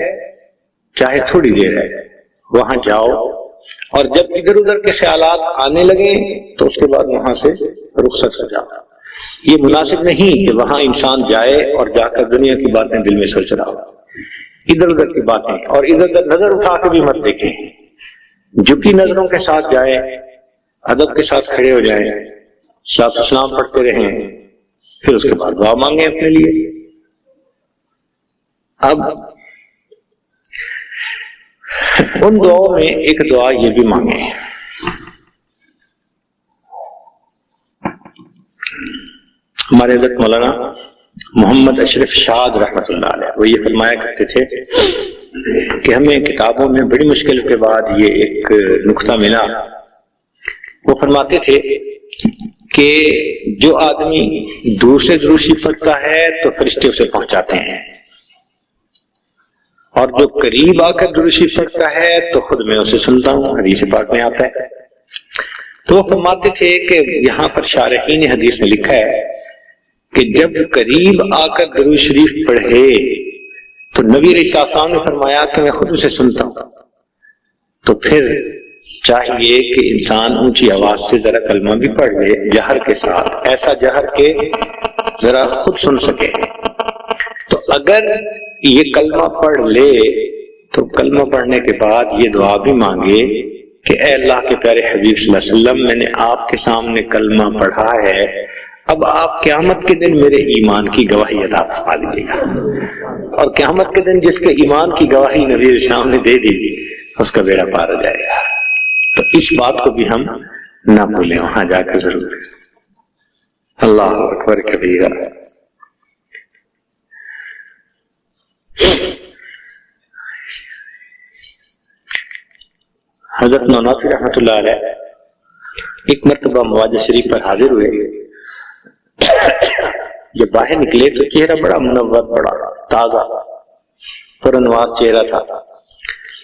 S1: چاہے تھوڑی دیر ہے وہاں جاؤ، اور جب ادھر ادھر کے خیالات آنے لگیں تو اس کے بعد وہاں سے رخصت ہو جاؤ۔ یہ مناسب نہیں کہ وہاں انسان جائے اور جا کر دنیا کی باتیں دل میں سوچ رہا ہو، ادھر ادھر کی باتیں، اور ادھر ادھر نظر اٹھا کے بھی مت دیکھیں، جھکی نظروں کے ساتھ جائیں، ادب کے ساتھ کھڑے ہو جائیں، صلاۃ والسلام پڑھتے رہیں، پھر اس کے بعد دعا مانگیں اپنے لیے۔ اب ان دعاؤں میں ایک دعا یہ بھی مانگیں، ہمارے حضرت مولانا محمد اشرف شاد رحمۃ اللہ علیہ وہ یہ فرمایا کرتے تھے کہ ہمیں کتابوں میں بڑی مشکل کے بعد یہ ایک نقطہ ملا۔ وہ فرماتے تھے کہ جو آدمی دور سے دروشی پڑھتا ہے تو فرشتے اسے پہنچاتے ہیں، اور جو قریب آ کر دروشی پڑھتا ہے تو خود میں اسے سنتا ہوں، حدیث پاک میں آتا ہے۔ تو وہ فرماتے تھے کہ یہاں پر شارحین حدیث میں لکھا ہے کہ جب قریب آ کر درود شریف پڑھے تو نبی علیہ السلام نے فرمایا کہ میں خود اسے سنتا ہوں۔ تو پھر چاہیے کہ انسان اونچی آواز سے ذرا کلمہ بھی پڑھ لے، جہر کے ساتھ، ایسا جہر کہ ذرا خود سن سکے۔ تو اگر یہ کلمہ پڑھ لے تو کلمہ پڑھنے کے بعد یہ دعا بھی مانگے کہ اے اللہ کے پیارے حبیب صلی اللہ علیہ وسلم، میں نے آپ کے سامنے کلمہ پڑھا ہے، اب آپ قیامت کے دن میرے ایمان کی گواہی عطا فرما دیجیے گا، اور قیامت کے دن جس کے ایمان کی گواہی نبی اسلام نے دے دی اس کا بیڑا پار ہو جائے گا۔ تو اس بات کو بھی ہم نہ بھولیں، وہاں جا کر ضرور۔ اللہ اکبر کبیرہ۔ حضرت نوناتوی رحمۃ اللہ علیہ ایک مرتبہ مواجہ شریف پر حاضر ہوئے، جب باہر نکلے تو چہرہ بڑا منور، بڑا تازہ پرانوار چہرہ تھا۔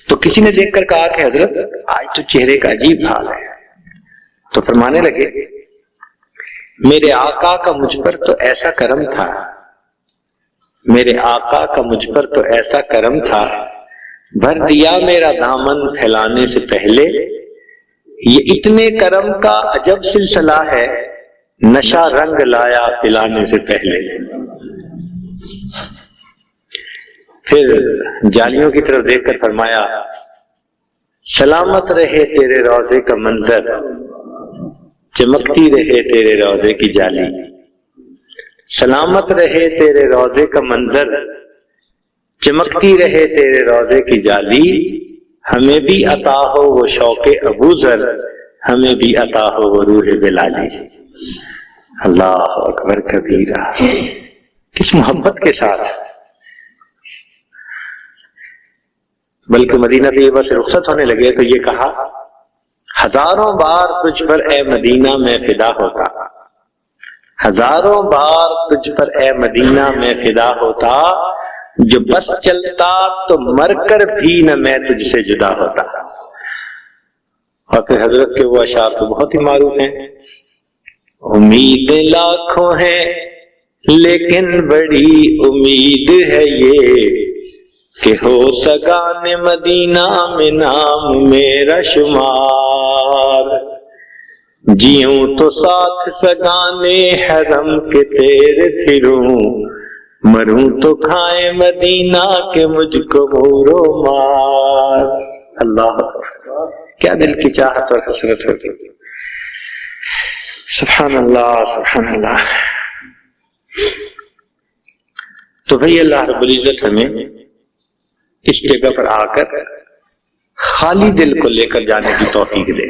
S1: تو کسی نے دیکھ کر کہا کہ حضرت آج تو چہرے کا عجیب حال ہے۔ تو فرمانے لگے میرے آقا کا مجھ پر تو ایسا کرم تھا میرے آقا کا مجھ پر تو ایسا کرم تھا، بھر دیا میرا دامن پھیلانے سے پہلے۔ یہ اتنے کرم کا عجب سلسلہ ہے، نشہ رنگ لایا پلانے سے پہلے۔ پھر جالیوں کی طرف دیکھ کر فرمایا، سلامت رہے تیرے روضے کا منظر، چمکتی رہے تیرے روضے کی جالی۔ سلامت رہے تیرے روضے کا منظر، چمکتی رہے تیرے روضے کی جالی۔ ہمیں بھی عطا ہو وہ شوق ابو ذر، ہمیں بھی عطا ہو وہ روح بلالی۔ اللہ اکبر کبیرہ، کس محبت کے ساتھ! بلکہ مدینہ طیبہ سے رخصت ہونے لگے تو یہ کہا، ہزاروں بار تجھ پر اے مدینہ میں فدا ہوتا، ہزاروں بار تجھ پر اے مدینہ میں فدا ہوتا، جو بس چلتا تو مر کر بھی نہ میں تجھ سے جدا ہوتا۔ اور پھر حضرت کے وہ اشعار تو بہت ہی معروف ہیں، امیدیں لاکھوں ہیں لیکن بڑی امید ہے یہ، کہ ہو سگان مدینہ میں نام میرا شمار، جیوں تو ساتھ سگانے حرم کے تیرے پھروں، مروں تو کھائے مدینہ کے مجھ کو مور و مار۔ اللہ کیا دل کی چاہت اور حسرت ہوتی، سبحان اللہ سبحان اللہ۔ تو بھئی اللہ رب العزت ہمیں اس جگہ پر آ کر خالی دل کو لے کر جانے کی توفیق دے۔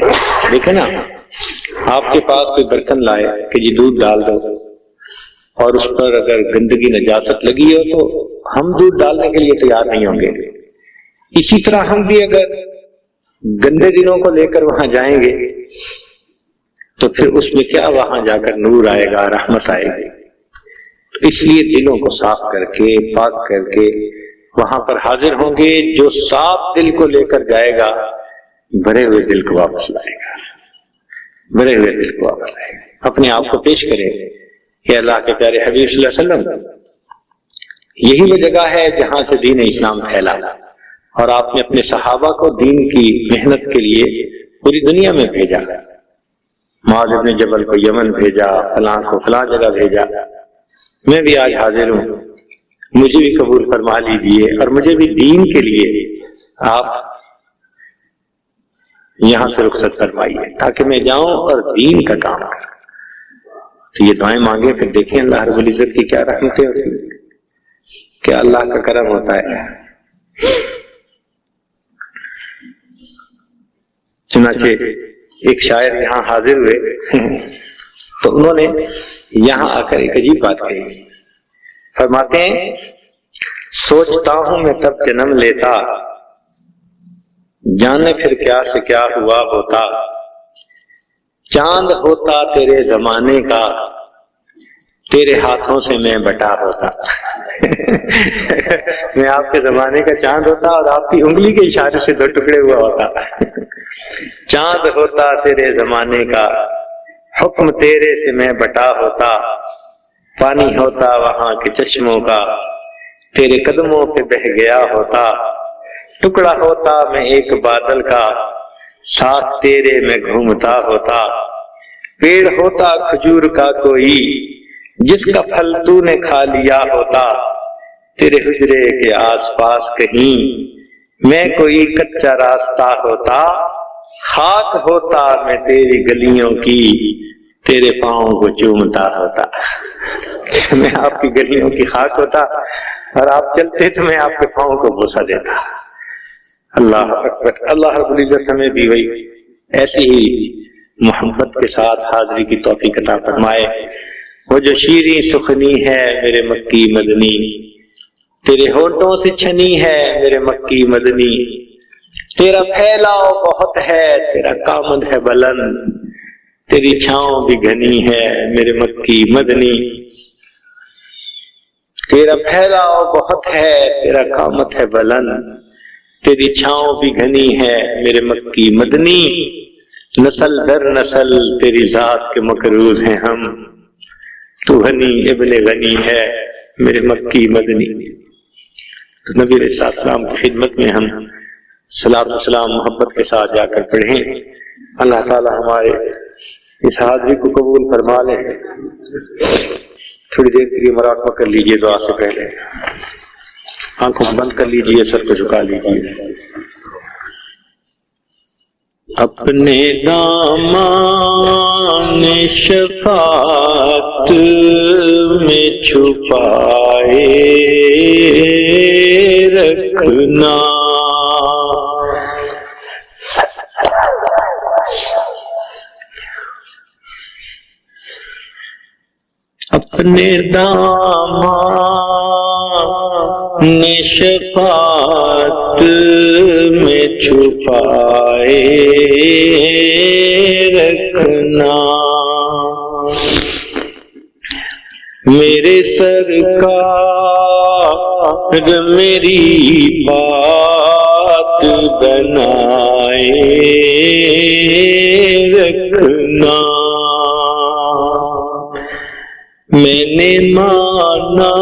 S1: دیکھیں نا، آپ کے پاس کوئی برتن لائے کہ جی دودھ ڈال دو، اور اس پر اگر گندگی نجاست لگی ہو تو ہم دودھ ڈالنے کے لیے تیار نہیں ہوں گے۔ اسی طرح ہم بھی اگر گندے دنوں کو لے کر وہاں جائیں گے تو پھر اس میں کیا وہاں جا کر نور آئے گا، رحمت آئے گی۔ تو اس لیے دلوں کو صاف کر کے پاک کر کے وہاں پر حاضر ہوں گے۔ جو صاف دل کو لے کر جائے گا بھرے ہوئے دل کو واپس لائے گا، بھرے ہوئے دل کو واپس لائے گا۔ اپنے آپ کو پیش کرے کہ اللہ کے پیارے حبیب صلی اللہ علیہ وسلم، یہی وہ جگہ ہے جہاں سے دین اسلام پھیلا، اور آپ نے اپنے صحابہ کو دین کی محنت کے لیے پوری دنیا میں بھیجا۔ معاذ بن جبل کو یمن بھیجا، فلاں کو فلاں جگہ بھیجا۔ میں بھی آج حاضر ہوں، مجھے بھی قبول فرما لیجیے، اور مجھے بھی دین کے لیے آپ یہاں سے رخصت فرمائیے تاکہ میں جاؤں اور دین کا کام کروں۔ تو یہ دعائیں مانگے، پھر دیکھیں اللہ رب العزت کی کیا رحمتیں ہوتی ہیں، کیا اللہ کا کرم ہوتا ہے۔ چنانچہ ایک شاعر یہاں حاضر ہوئے تو انہوں نے یہاں آ کر ایک عجیب بات کہی۔ فرماتے ہیں، سوچتا ہوں میں تب جنم لیتا، جانے پھر کیا سے کیا ہوا ہوتا، چاند ہوتا تیرے زمانے کا، تیرے ہاتھوں سے میں بٹا ہوتا۔ میں آپ کے زمانے کا چاند ہوتا اور آپ کی انگلی کے اشارے سے دو ٹکڑے ہوا ہوتا۔ چاند ہوتا تیرے زمانے کا، حکم تیرے سے میں بٹا ہوتا، پانی ہوتا وہاں کے چشموں کا، تیرے قدموں پہ بہ گیا ہوتا، ٹکڑا ہوتا میں ایک بادل کا، ساتھ تیرے میں گھومتا ہوتا، پیڑ ہوتا کھجور کا کوئی، جس کا پھل تو نے کھا لیا ہوتا، تیرے حجرے کے آس پاس کہیں میں کوئی کچا راستہ ہوتا، خاک ہوتا میں تیری گلیوں کی، تیرے پاؤں کو چومتا ہوتا۔ میں آپ کی گلیوں کی خاک ہوتا اور آپ چلتے تو میں آپ کے پاؤں کو بوسہ دیتا۔ اللہ اکبر۔ اللہ رب العزت ہمیں بھی وہی ایسی ہی محبت کے ساتھ حاضری کی توفیق عطا فرمائے۔ وہ جو شیریں سخنی ہے میرے مکی مدنی، تیرے ہونٹوں سے چھنی ہے میرے مکی مدنی، تیرا پھیلاؤ بہت ہے تیرا کامد ہے بلند، تیری چھاؤں بھی گھنی ہے میرے مکی مدنی، تیرا پھیلاؤ بہت ہے تیرا کامت ہے بلند، تیری چھاؤں بھی گھنی ہے میرے مکی مدنی، نسل در نسل تیری ذات کے مکروز ہیں ہم، تو غنی ابن غنی ہے میرے مکی مدنی نبی علیہ السلام کی خدمت میں ہم صلاۃ والسلام محبت کے ساتھ جا کر پڑھیں. اللہ تعالی ہمارے اس حاضری کو قبول فرما لیں. تھوڑی دیر کے لیے مراقبہ کر لیجیے دعا سے پہلے. آنکھوں کو بند کر لیجیے, سر کو جھکا لیجیے. اپنے دامان شفاعت میں چھپائے رکھنا, اپنے دامان شفاعت میں چھپائے رکھنا. میرے سرکار میری بات بنائے رکھنا. میں نے مانا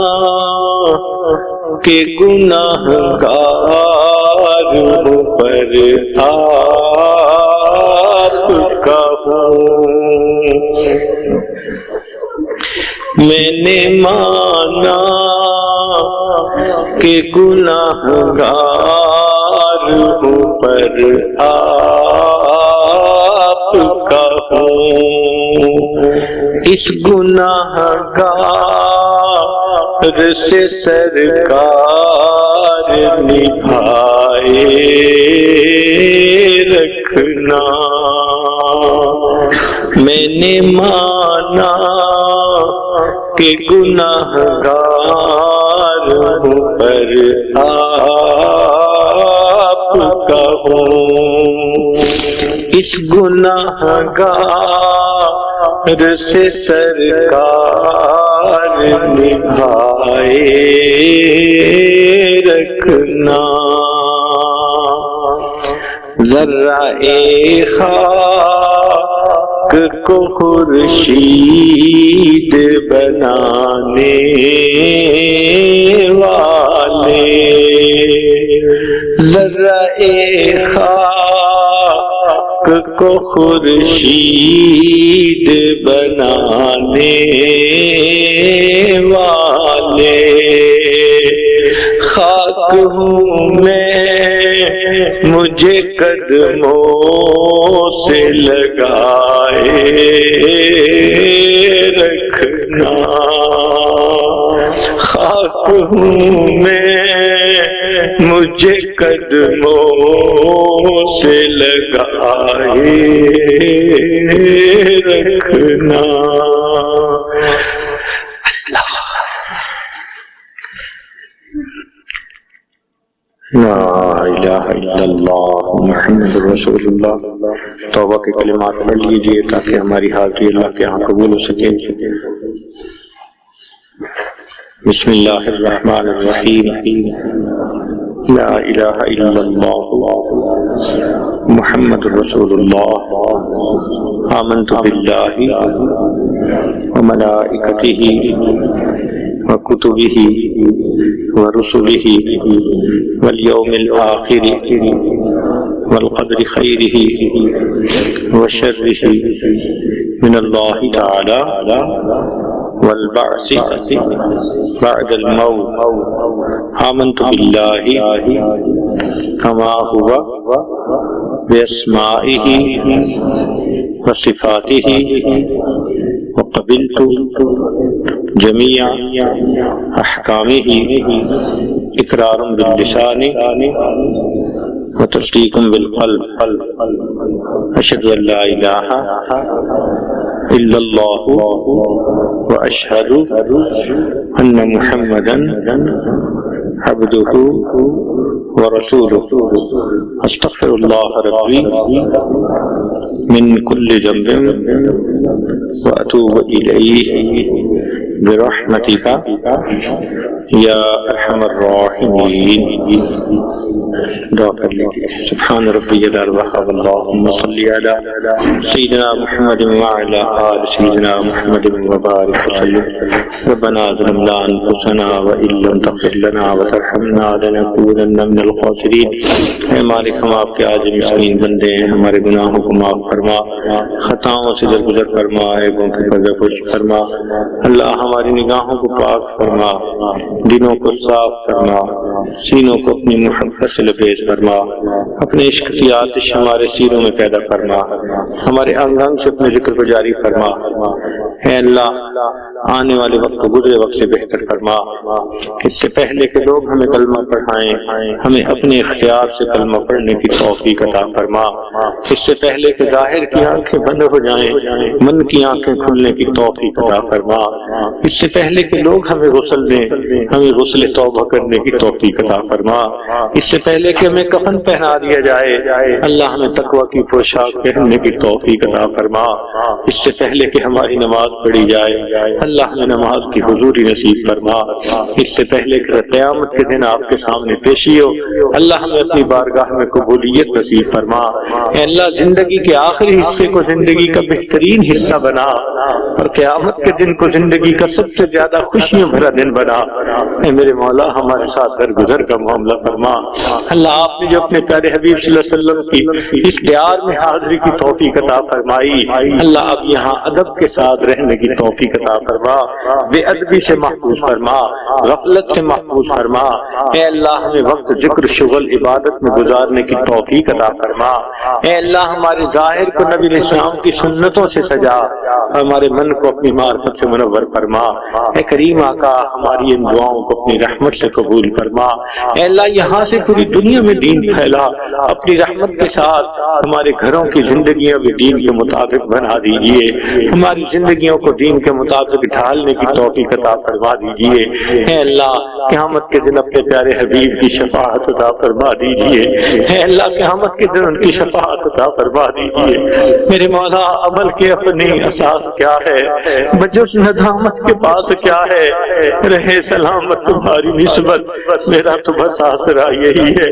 S1: کہ گناہ گار ہوں پر آپ کا ہوں. میں نے مانا کہ گناہ گار ہوں پر آپ کا ہوں. اس گناہ گار سے سرکار نبھائے رکھنا. میں نے مانا کہ گناہ گار ہوں پر آپ کا ہوں. اس گناہ گار سے سرکار نبھائے رکھنا. ذرہ خاک کو خورشید بنانے والے, ذرہ خاک کو خورشید بنانے والے. خاک ہوں میں مجھے قدموں سے لگائے رکھنا. خاک ہوں میں مجھے قدموں سے لگائے رکھنا. لا الہ الا اللہ محمد رسول اللہ. توبہ کے کلمات پڑھ لیجیے تاکہ ہماری حاضری اللہ کے یہاں قبول ہو سکے. بسم اللہ الرحمن الرحیم. لا الہ الا اللہ محمد رسول اللہ. آمنت باللہ وملائکتہ وکتبہ ورسلہ والیوم الآخر والقدر خیرہ وشرہ من اللہ تعالی والبعث بعد الموت. آمنت باللہ کما هو باسمائہ وصفاتہ وقبلت جميع احکامہ اقرار باللسان وتصدیق بالقلب. اشهد ان لا الہ الا اللہ واشهد ان محمدا عبده ورسوله. استغفر الله ربي من كل ذنب واتوب اليه برحمتك يا ارحم الراحمين. دعا کر لیجیے. سبحان ربی العلی اللہم صلی علی سیدنا محمد وعلی آل سیدنا محمد وبارک وسلم. ربنا ظلمنا انفسنا وان لم تغفر لنا وترحمنا لنکونن من الخاسرین. اے مالک ہم آپ کے عاجز مسکین بندے ہیں، ہمارے گناہوں کو معاف فرما، خطاؤں سے درگزر فرما، عیبوں کی پردہ پوش فرما. اللہ ہماری نگاہوں کو پاک فرما، دلوں کو صاف فرما، سینوں کو اپنی محبت سے لبریز فرما، اپنے عشق کی آتش ہمارے سینوں میں پیدا فرما، ہمارے انگ انگ سے اپنے ذکر کو جاری فرما. اے اللہ آنے والے وقت کو گزرے وقت سے بہتر فرما. اس سے پہلے کہ لوگ ہمیں کلمہ پڑھائیں ہمیں اپنے اختیار سے کلمہ پڑھنے کی توفیق عطا فرما. اس سے پہلے کہ ظاہر کی آنکھیں بند ہو جائیں من کی آنکھیں کھلنے کی توفیق عطا فرما. اس سے پہلے کہ لوگ ہمیں غسل دیں ہمیں غسل توبہ کرنے کی توفیق عطا فرما. اس سے پہلے کہ ہمیں کفن پہنا دیا جائے اللہ ہمیں تقوی کی پوشاک پہننے کی توفیق عطا فرما. اس سے پہلے کہ ہماری نماز پڑھی جائے اللہ ہمیں نماز کی حضوری نصیب فرما. اس سے پہلے کہ قیامت کے دن آپ کے سامنے پیشی ہو اللہ ہمیں اپنی بارگاہ میں قبولیت نصیب فرما. اے اللہ زندگی کے آخری حصے کو زندگی کا بہترین حصہ بنا اور قیامت کے دن کو زندگی کا سب سے زیادہ خوشیوں بھرا دن بنا. اے میرے مولا ہمارے ساتھ درگزر کا معاملہ فرما. اللہ آپ نے جو اپنے پیارے حبیب صلی اللہ علیہ وسلم کی اس دیار میں حاضری کی توفیق عطا فرمائی اللہ اب یہاں ادب کے ساتھ رہنے کی توفیق عطا فرما، بے ادبی سے محفوظ فرما، غفلت سے محفوظ فرما. اے اللہ ہمیں وقت ذکر شغل عبادت میں گزارنے کی توفیق عطا فرما. اے اللہ ہمارے ظاہر کو نبی علیہ السلام کی سنتوں سے سجا، ہمارے من کو اپنی معرفت سے منور فرما. اے کریم آقا ہماری ان دعاؤں کو اپنی رحمت سے قبول فرما. اے اللہ یہاں سے پوری دنیا میں دین پھیلا، اپنی رحمت کے ساتھ ہمارے گھروں کی زندگیاں بھی دین کے مطابق بنا دیجیے، ہماری زندگیوں کو دین کے مطابق ڈھالنے کی توفیق عطا فرما دیجیے. اے اللہ قیامت کے دن اپنے پیارے حبیب کی شفاعت عطا فرما دیجیے. اے اللہ قیامت کے دن ان کی شفاعت عطا فرما دیجیے. میرے مولا عمل کے اپنی اساس کیا ہے بجز ندامت کے پاس کیا ہے، رہے سلامت تمہاری نسبت میرا تو بس آسرا یہی ہے.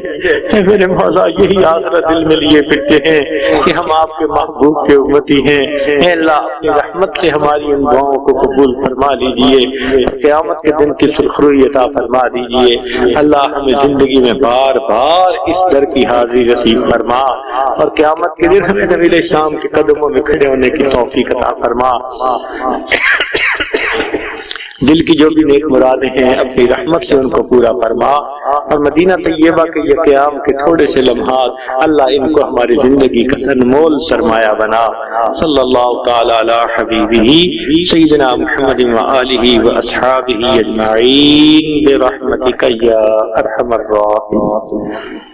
S1: اے میرے مولا یہی آسرا دل میں لیے پھرتے ہیں کہ ہم آپ کے محبوب کے امتی ہیں. اے اللہ اپنی رحمت سے ہماری ان دعاؤں کو قبول فرما لیجیے، قیامت کے دن کی سرخروئی عطا فرما دیجیے. اللہ ہمیں زندگی میں بار بار اس در کی حاضری نصیب فرما اور قیامت کے دن ہمیں نبی علیہ السلام کے قدموں میں کھڑے ہونے کی توفیق عطا فرما. دل کی جو بھی نیک مرادیں ہیں اپنی رحمت سے ان کو پورا فرما اور مدینہ طیبہ کے یہ قیام کے تھوڑے سے لمحات اللہ ان کو ہماری زندگی کا انمول سرمایہ بنا. صلی اللہ تعالی علی حبیبہ سیدنا محمد وآلہ واصحابہ اجمعین برحمتک یا ارحم الراحمین.